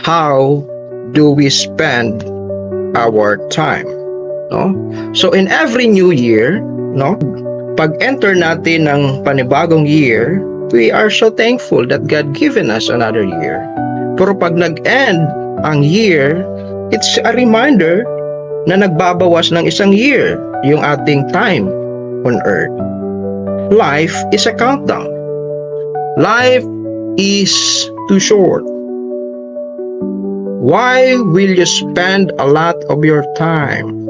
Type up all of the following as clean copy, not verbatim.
how do we spend our time, no? So in every new year, no, pag enter natin ng panibagong year, we are so thankful that God given us another year. Pero pag nag-end ang year, it's a reminder na nagbabawas ng isang year yung ating time on earth. Life is a countdown. Life is too short. Why will you spend a lot of your time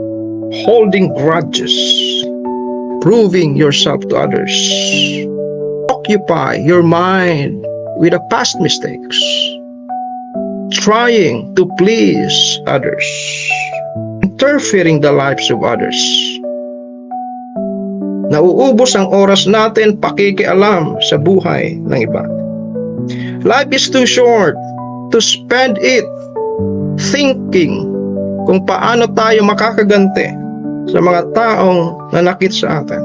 holding grudges, proving yourself to others? Occupy your mind with the past mistakes, trying to please others, interfering the lives of others. Nauubos ang oras natin pakikialam sa buhay ng iba. Life is too short to spend it thinking kung paano tayo makakaganti sa mga taong nanakit sa atin.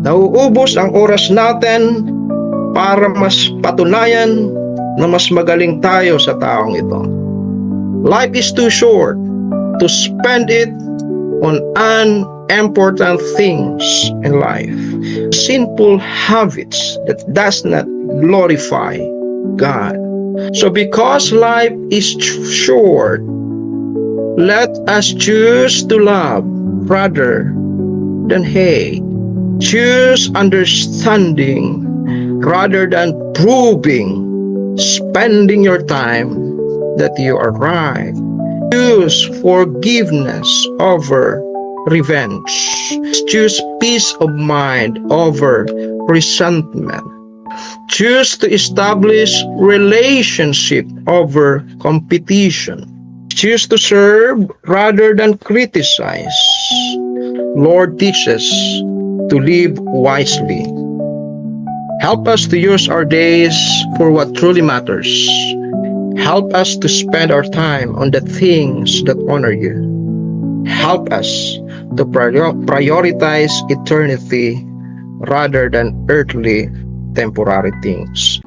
Nauubos ang oras natin para mas patunayan na mas magaling tayo sa taong ito. Life is too short to spend it on unimportant things in life, sinful habits that does not glorify God. So because life is short, let us choose to love rather than hate. Choose understanding rather than proving, spending your time that you are right. Choose forgiveness over revenge. Choose peace of mind over resentment. Choose to establish relationship over competition. Choose to serve rather than criticize. Lord, teach us to live wisely. Help us to use our days for what truly matters. Help us to spend our time on the things that honor you. Help us to prioritize eternity rather than earthly temporary things.